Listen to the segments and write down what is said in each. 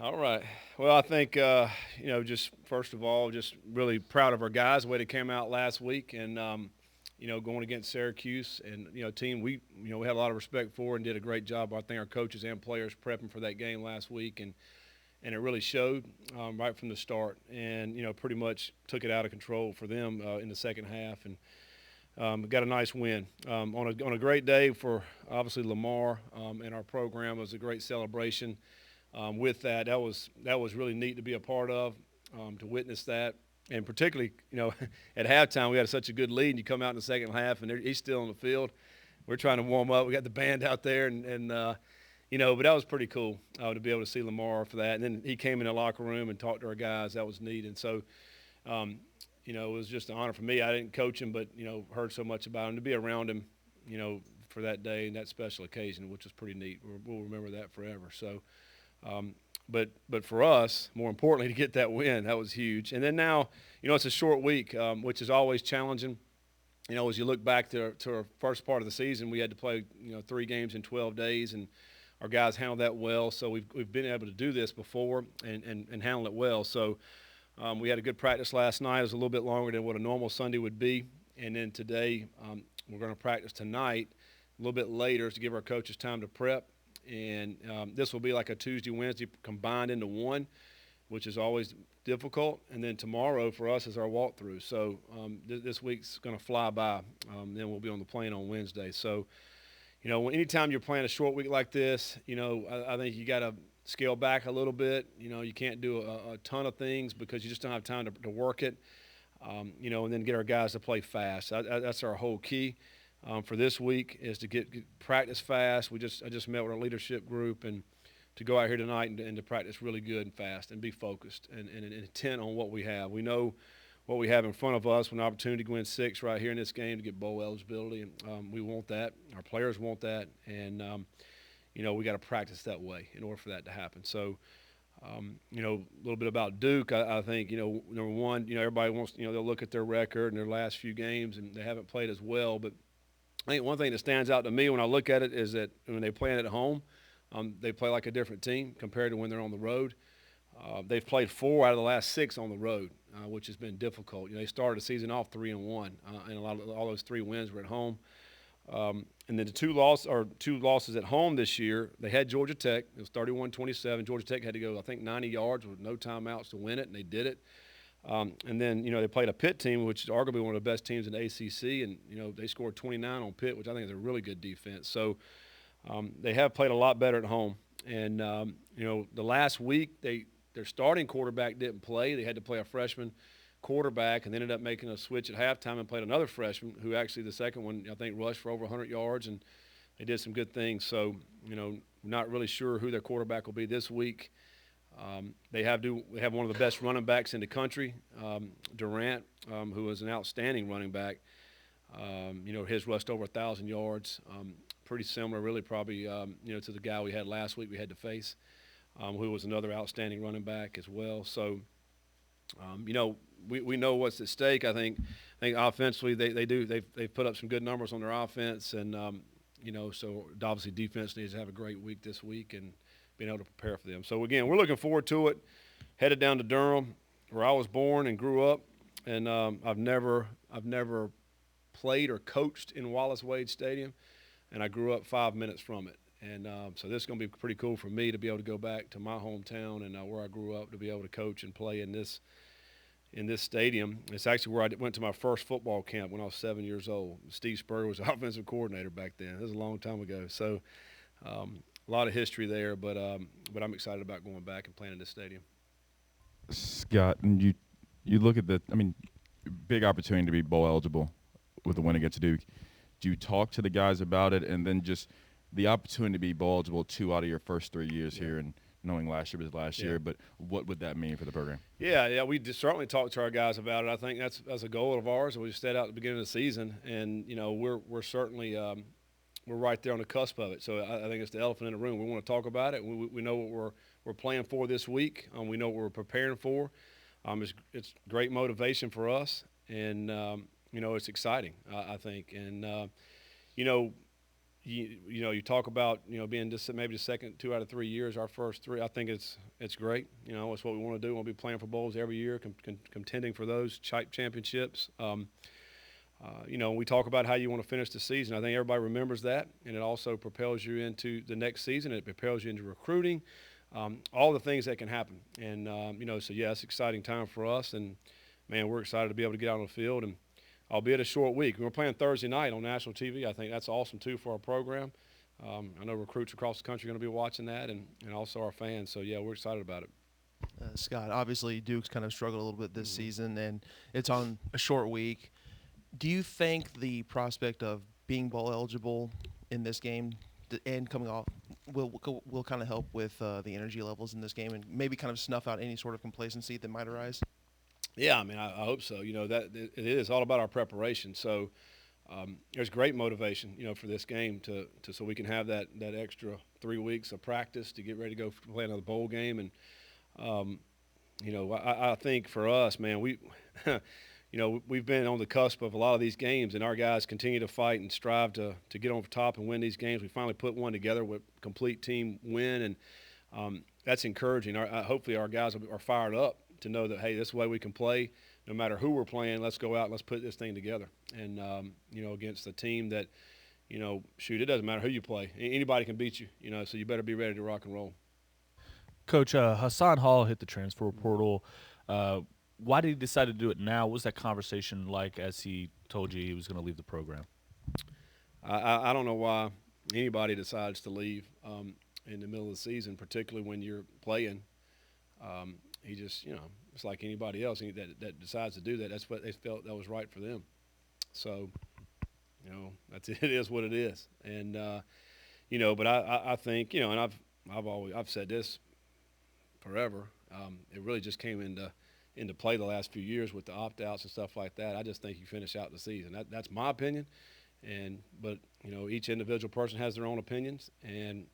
All right. Well, I think just first of all, just really proud of our guys the way they came out last week, and going against Syracuse, and team we had a lot of respect for and did a great job. I think our coaches and players prepping for that game last week, and it really showed right from the start, and pretty much took it out of control for them in the second half, and got a nice win on a great day for obviously Lamar and our program. It was a great celebration. With that, that was really neat to be a part of, to witness that, and particularly, at halftime we had such a good lead, and you come out in the second half, and he's still on the field. We're trying to warm up. We got the band out there, and but that was pretty cool to be able to see Lamar for that. And then he came in the locker room and talked to our guys. That was neat, and so. It was just an honor for me. I didn't coach him, but heard so much about him, to be around him, for that day and that special occasion, which was pretty neat. We'll remember that forever. So. But for us, more importantly, to get that win, that was huge. And then now, it's a short week, which is always challenging. As you look back to our first part of the season, we had to play 3 games in 12 days, and our guys handled that well. So we've been able to do this before and handle it well. So we had a good practice last night. It was a little bit longer than what a normal Sunday would be. And then today, we're going to practice tonight a little bit later to give our coaches time to prep. And this will be like a Tuesday, Wednesday combined into one, which is always difficult. And then tomorrow for us is our walkthrough. So this week's going to fly by. Then we'll be on the plane on Wednesday. So, anytime you're playing a short week like this, I think you got to scale back a little bit. You can't do a ton of things because you just don't have time to work it, and then get our guys to play fast. That's our whole key. For this week is to get practice fast. I just met with our leadership group, and to go out here tonight and to practice really good and fast and be focused and intent on what we have. We know what we have in front of us, with an opportunity to win 6 right here in this game to get bowl eligibility, and we want that. Our players want that, and we got to practice that way in order for that to happen. So. A little bit about Duke. I think, number one, everybody wants, they'll look at their record and their last few games, and they haven't played as well, but I think one thing that stands out to me when I look at it is that when they play it at home, they play like a different team compared to when they're on the road. They've played 4 out of the last 6 on the road, which has been difficult. They started the season off 3-1, and all those 3 wins were at home. And then the 2 losses at home this year, they had Georgia Tech. It was 31-27. Georgia Tech had to go, I think, 90 yards with no timeouts to win it, and they did it. And then, they played a Pitt team, which is arguably one of the best teams in the ACC, and, they scored 29 on Pitt, which I think is a really good defense. So they have played a lot better at home. And, the last week, their starting quarterback didn't play. They had to play a freshman quarterback, and they ended up making a switch at halftime and played another freshman who actually, the second one, I think, rushed for over 100 yards, and they did some good things. So, not really sure who their quarterback will be this week. They have one of the best running backs in the country, Durant, who is an outstanding running back. His rushed over 1,000 yards, pretty similar, really, probably, to the guy we had last week we had to face, who was another outstanding running back as well. So, we know what's at stake. I think offensively they've put up some good numbers on their offense, and so obviously defense needs to have a great week this week and being able to prepare for them. So again, we're looking forward to it. Headed down to Durham, where I was born and grew up, and I've never played or coached in Wallace Wade Stadium, and I grew up 5 minutes from it. And so this is going to be pretty cool for me to be able to go back to my hometown and where I grew up, to be able to coach and play in this stadium. It's actually where I went to my first football camp when I was 7 years old. Steve Spurrier was the offensive coordinator back then. It was a long time ago. So a lot of history there, but I'm excited about going back and playing in this stadium. Scott, and you look at big opportunity to be bowl eligible with the win against Duke. Do you talk to the guys about it, and then just the opportunity to be bowl eligible 2 out of your first 3 years here, and knowing last year was last year, but what would that mean for the program? Yeah, we certainly talked to our guys about it. I think that's a goal of ours. We set out at the beginning of the season, and we're certainly we're right there on the cusp of it. So I think it's the elephant in the room. We want to talk about it. We know what we're playing for this week. We know what we're preparing for. It's great motivation for us, and it's exciting. I think, and you talk about being just maybe the second 2 out of 3 years, our first 3. I think it's great. It's what we want to do. We'll be playing for bowls every year, contending for those championships. We talk about how you want to finish the season. I think everybody remembers that, and it also propels you into the next season. It propels you into recruiting, all the things that can happen. And so yeah, it's an exciting time for us. And man, we're excited to be able to get out on the field, and albeit a short week. We're playing Thursday night on national TV. I think that's awesome too for our program. I know recruits across the country are going to be watching that, and also our fans. So yeah, we're excited about it. Scott, obviously Duke's kind of struggled a little bit this season, and it's on a short week. Do you think the prospect of being bowl eligible in this game and coming off will kind of help with the energy levels in this game and maybe kind of snuff out any sort of complacency that might arise? Yeah, I mean, I hope so. That it is all about our preparation. So there's great motivation, for this game so we can have that extra 3 weeks of practice to get ready to go play another bowl game. And I think for us, man, we've been on the cusp of a lot of these games, and our guys continue to fight and strive to get on top and win these games. We finally put one together with complete team win, and that's encouraging. Hopefully our guys are fired up to know that, hey, this is the way we can play. No matter who we're playing, let's go out and let's put this thing together. And, against a team that, it doesn't matter who you play. Anybody can beat you, so you better be ready to rock and roll. Coach, Hassan Hall hit the transfer portal. Why did he decide to do it now? What was that conversation like as he told you he was going to leave the program? I don't know why anybody decides to leave in the middle of the season, particularly when you're playing. He just, it's like anybody else that decides to do that. That's what they felt that was right for them. So, that's it is what it is. And but I think and I've said this forever. It really just came into play the last few years with the opt-outs and stuff like that. I just think you finish out the season. That's my opinion. But each individual person has their own opinions, and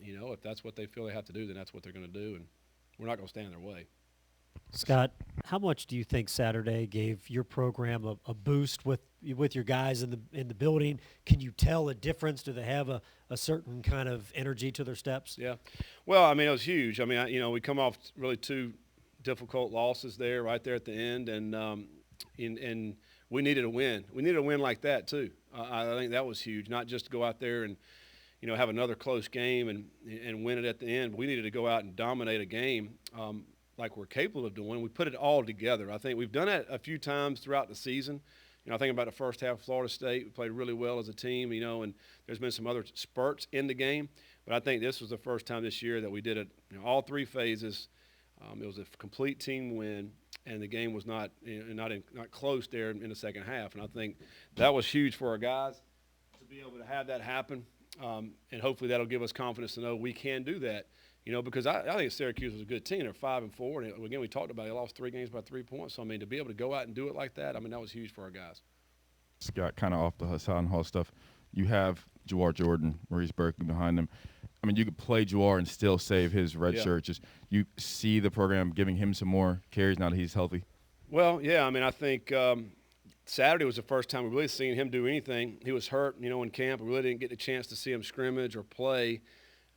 if that's what they feel they have to do, then that's what they're going to do, and we're not going to stand in their way. Scott, how much do you think Saturday gave your program a boost with your guys in the building? Can you tell a difference? Do they have a certain kind of energy to their steps? Yeah. Well, I mean, it was huge. I mean, we come off really 2 difficult losses there right there at the end, and we needed a win. We needed a win like that too. I think that was huge, not just to go out there and have another close game and win it at the end. We needed to go out and dominate a game like we're capable of doing. We put it all together. I think we've done it a few times throughout the season. I think about the first half of Florida State. We played really well as a team, and there's been some other spurts in the game. But I think this was the first time this year that we did it, all 3 phases. It was a complete team win, and the game was not close there in the second half. And I think that was huge for our guys to be able to have that happen. And hopefully that'll give us confidence to know we can do that. Because I think Syracuse was a good team. They're 5-4, and again, we talked about it. They lost 3 games by 3 points. So I mean, to be able to go out and do it like that, I mean, that was huge for our guys. Scott, kind of off the Hassan Hall stuff, you have Jawar Jordan, Maurice Berkeley behind him. I mean, you could play Jawar and still save his red shirt. Just you see the program giving him some more carries now that he's healthy. Well, yeah. I mean, I think Saturday was the first time we really seen him do anything. He was hurt, in camp. We really didn't get the chance to see him scrimmage or play.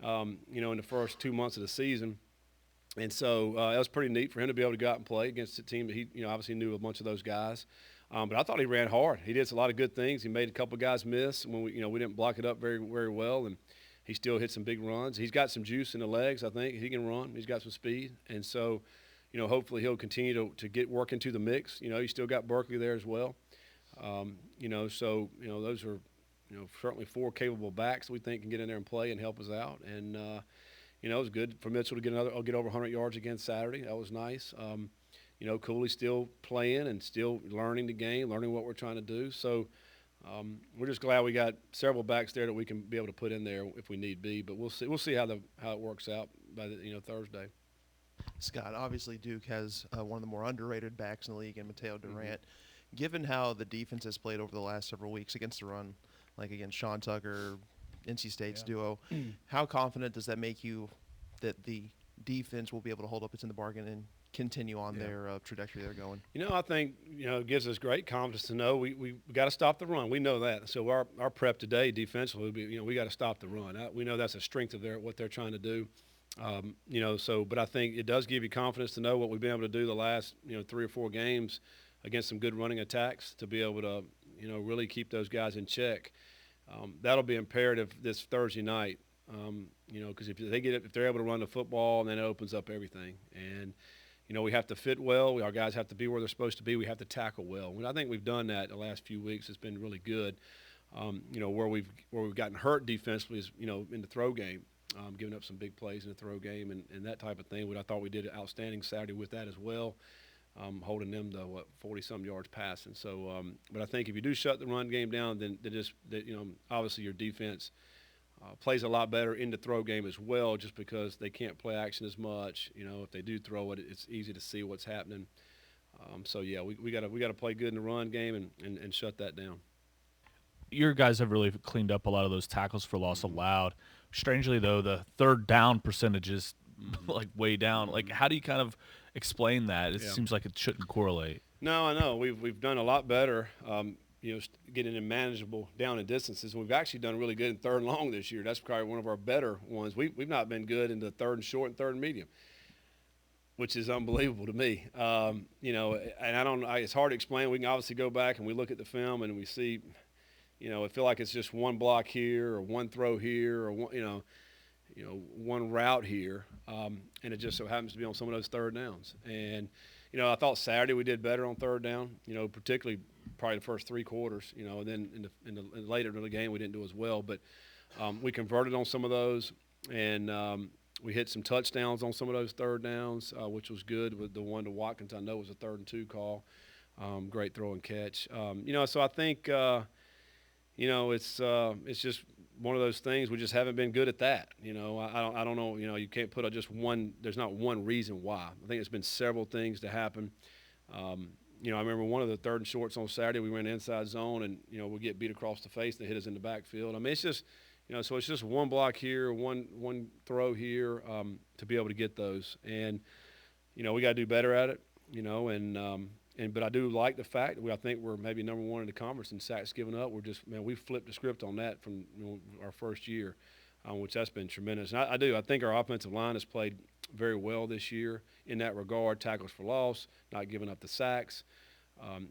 In the first 2 months of the season. And so that was pretty neat for him to be able to go out and play against a team that he, obviously knew a bunch of those guys. But I thought he ran hard. He did a lot of good things. He made a couple guys miss when we didn't block it up very, very well, and he still hit some big runs. He's got some juice in the legs, I think. He can run. He's got some speed. And so, hopefully he'll continue to get work into the mix. He's still got Berkeley there as well. So those are, certainly 4 capable backs we think can get in there and play and help us out. And, it was good for Mitchell to get over 100 yards again Saturday. That was nice. Cooley's still playing and still learning the game, learning what we're trying to do. So we're just glad we got several backs there that we can be able to put in there if we need be. But we'll see how it works out by Thursday. Scott, obviously Duke has one of the more underrated backs in the league in Mateo Durant. Mm-hmm. Given how the defense has played over the last several weeks against the run, like against Sean Tucker, NC State's duo, how confident does that make you that the defense will be able to hold up its end of the bargain and continue on their trajectory they're going? I think, it gives us great confidence to know we got to stop the run. We know that. So our prep today defensively would be, we got to stop the run. We know that's a strength of what they're trying to do. But I think it does give you confidence to know what we've been able to do the last, 3 or 4 games against some good running attacks to be able to, really keep those guys in check. That'll be imperative this Thursday night, because if they're able to run the football, then it opens up everything. And, we have to fit well. Our guys have to be where they're supposed to be. We have to tackle well. And I think we've done that the last few weeks. It's been really good. Where we've gotten hurt defensively is, in the throw game, giving up some big plays in the throw game and that type of thing. But I thought we did outstanding Saturday with that as well, holding them to 40-some yards passing. So, but I think if you do shut the run game down, then obviously your defense plays a lot better in the throw game as well, just because they can't play action as much. If they do throw it, it's easy to see what's happening. We got to play good in the run game and shut that down. Your guys have really cleaned up a lot of those tackles for loss allowed. Strangely, though, the third down percentage is like way down. Like, how do you kind of explain that? It seems like it shouldn't correlate. No, I know. We've done a lot better, getting in manageable down and distances. We've actually done really good in third and long this year. That's probably one of our better ones. We've not been good in the third and short and third and medium, which is unbelievable to me. And it's hard to explain. We can obviously go back and we look at the film and we see, I feel like it's just one block here or one throw here or one route here, and it just so happens to be on some of those third downs. And I thought Saturday we did better on third down. Particularly probably the first 3 quarters. And then in the later in the game we didn't do as well, but we converted on some of those, and we hit some touchdowns on some of those third downs, which was good. With the one to Watkins, I know was a 3rd and 2 call. Great throw and catch. So I think. It's just one of those things. We just haven't been good at that. I don't know. You can't put just one. There's not one reason why. I think it's been several things to happen. I remember one of the third and shorts on Saturday. We ran inside zone, and we get beat across the face. They hit us in the backfield. I mean, it's just, so it's just one block here, one throw here, to be able to get those. And we got to do better at it. But I do like the fact that I think we're maybe number 1 in the conference in sacks given up. We flipped the script on that from our first year, which that's been tremendous. And I think our offensive line has played very well this year in that regard. Tackles for loss, not giving up the sacks,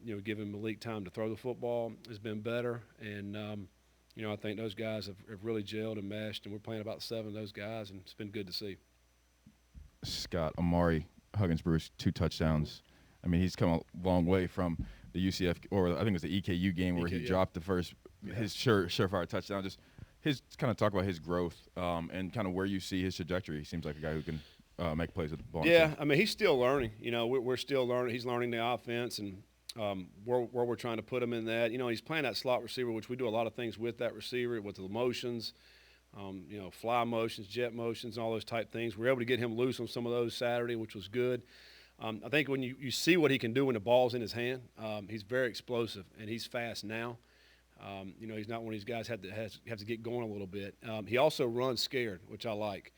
giving Malik time to throw the football has been better. And, I think those guys have really gelled and meshed, and we're playing about 7 of those guys, and it's been good to see. Scott, Amari Huggins-Bruce, 2 touchdowns. I mean, he's come a long way from the UCF, or I think it was the EKU game where he dropped the first, his surefire touchdown. Just kind of talk about his growth and kind of where you see his trajectory. He seems like a guy who can make plays with the ball. Yeah, I mean, he's still learning. We're still learning. He's learning the offense and where we're trying to put him in that. He's playing that slot receiver, which we do a lot of things with that receiver, with the motions, fly motions, jet motions, and all those type things. We were able to get him loose on some of those Saturday, which was good. I think when you see what he can do when the ball's in his hand, he's very explosive, and he's fast now. He's not one of these guys have to get going a little bit. He also runs scared, which I like,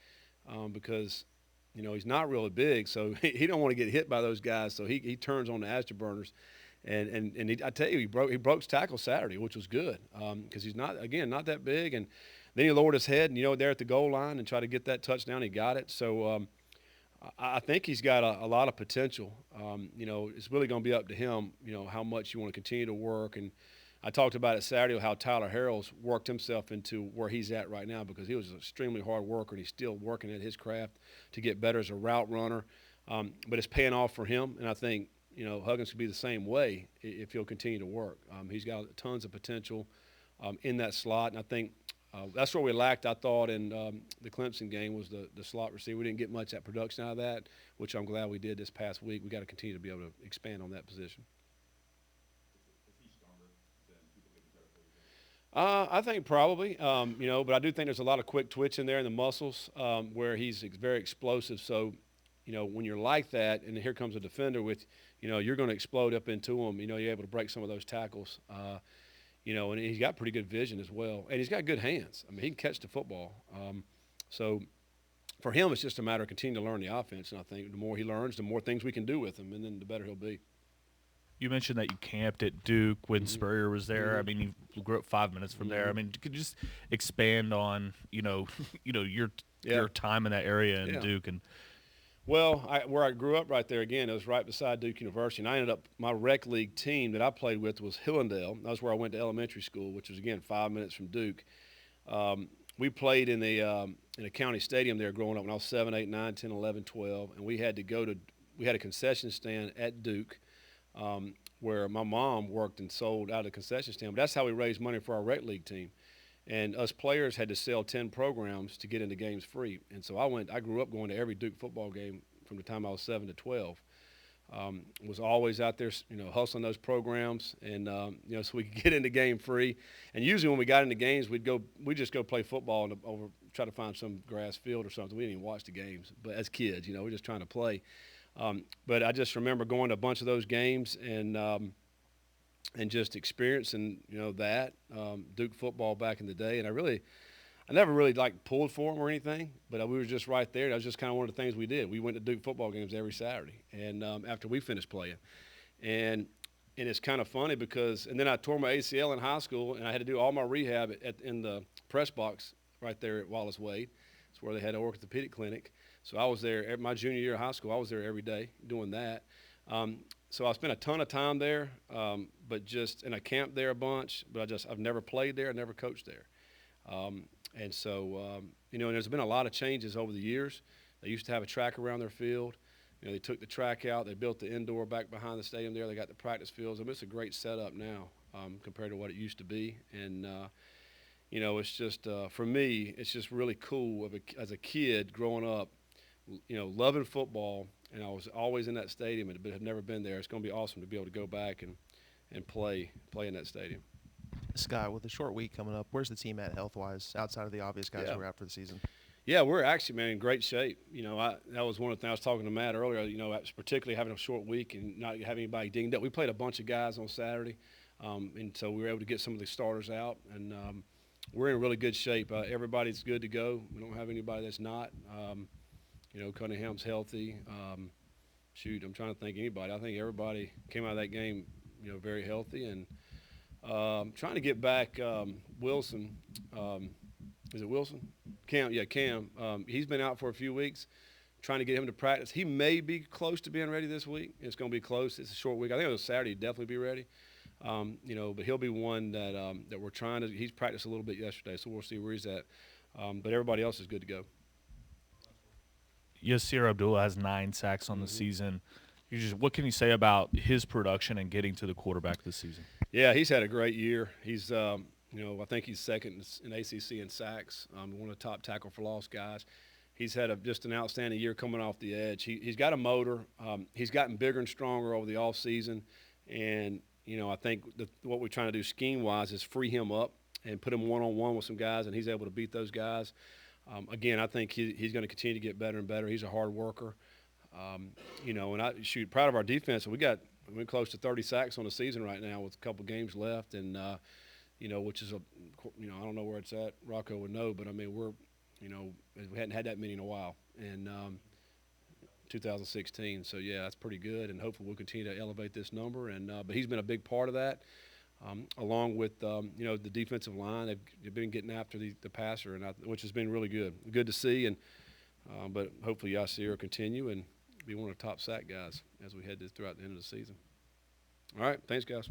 because he's not really big, so he don't want to get hit by those guys. So he turns on the afterburners, and I tell you, he broke tackle Saturday, which was good, because he's not that big. And then he lowered his head, and there at the goal line and tried to get that touchdown. He got it. So. I think he's got a lot of potential. It's really going to be up to him, how much you want to continue to work. And I talked about it Saturday, how Tyler Harrell's worked himself into where he's at right now, because he was an extremely hard worker, and he's still working at his craft to get better as a route runner. But it's paying off for him, and I think, Huggins could be the same way if he'll continue to work. He's got tons of potential in that slot, and I think that's where we lacked, I thought, in the Clemson game was the slot receiver. We didn't get much production out of that, which I'm glad we did this past week. We got to continue to be able to expand on that position. Is he stronger than people give him credit for? I think probably, but I do think there's a lot of quick twitch in there in the muscles where he's very explosive. So, when you're like that, and here comes a defender with, you're going to explode up into him. You're able to break some of those tackles. And he's got pretty good vision as well. And he's got good hands. I mean, he can catch the football. So for him, it's just a matter of continuing to learn the offense. And I think the more he learns, the more things we can do with him, and then the better he'll be. You mentioned that you camped at Duke when Spurrier was there. I mean, you grew up 5 minutes from there. I mean, could you just expand on your time in that area in Duke? And well, where I grew up right there, again, it was right beside Duke University, and I ended up, my rec league team that I played with was Hillendale. That was where I went to elementary school, which was, again, 5 minutes from Duke. We played in a county stadium there growing up when I was 7, 8, 9, 10, 11, 12, and we had a concession stand at Duke where my mom worked and sold out of the concession stand. But that's how we raised money for our rec league team. And us players had to sell 10 programs to get into games free. And so I grew up going to every Duke football game from the time I was 7 to 12. Was always out there, hustling those programs, and so we could get into game free. And usually when we got into games, we'd just go play football and try to find some grass field or something. We didn't even watch the games, but as kids, we're just trying to play. But I just remember going to a bunch of those games and just experiencing that Duke football back in the day. And I never really pulled for them or anything, but we were just right there. That was just kind of one of the things we did. We went to Duke football games every Saturday, and after we finished playing, and it's kind of funny because, and then I tore my ACL in high school, and I had to do all my rehab in the press box right there at Wallace Wade. It's where they had an orthopedic clinic. So I was there my junior year of high school. I was there every day doing that. So I spent a ton of time there, and I camped there a bunch, but I've never played there. I never coached there. And so, and there's been a lot of changes over the years. They used to have a track around their field. They took the track out. They built the indoor back behind the stadium there. They got the practice fields. I mean, it's a great setup now compared to what it used to be. And, it's just, for me, it's just really cool as a kid growing up, loving football. And I was always in that stadium but had never been there. It's going to be awesome to be able to go back and play in that stadium. Scott, with a short week coming up, where's the team at health-wise outside of the obvious guys who are out for the season? Yeah, we're actually, man, in great shape. That was one of the things I was talking to Matt earlier, particularly having a short week and not having anybody dinged up. We played a bunch of guys on Saturday, and so we were able to get some of the starters out, and we're in really good shape. Everybody's good to go. We don't have anybody that's not. Cunningham's healthy. I'm trying to think anybody. I think everybody came out of that game, very healthy, and trying to get back Wilson. Is it Wilson? Cam. Yeah, Cam. He's been out for a few weeks. Trying to get him to practice. He may be close to being ready this week. It's going to be close. It's a short week. I think it was Saturday. He'd definitely be ready. But he'll be one that we're trying to. He's practiced a little bit yesterday, so we'll see where he's at. But everybody else is good to go. Yasir Abdullah has 9 sacks on the season. What can you say about his production and getting to the quarterback this season? Yeah, he's had a great year. He's, I think he's second in ACC in sacks. One of the top tackle for loss guys. He's had just an outstanding year coming off the edge. He's got a motor. He's gotten bigger and stronger over the offseason. And, I think what we're trying to do scheme-wise is free him up and put him one-on-one with some guys, and he's able to beat those guys. Again, I think he's going to continue to get better and better. He's a hard worker. And proud of our defense. We're close to 30 sacks on the season right now with a couple games left, and which is I don't know where it's at. Rocco would know, but I mean we hadn't had that many in a while, and 2016. So yeah, that's pretty good, and hopefully we'll continue to elevate this number. And but he's been a big part of that, along with the defensive line. They've been getting after the passer, which has been really good to see. And but hopefully Yasir will continue and be one of the top sack guys as we head throughout the end of the season. All right, thanks, guys.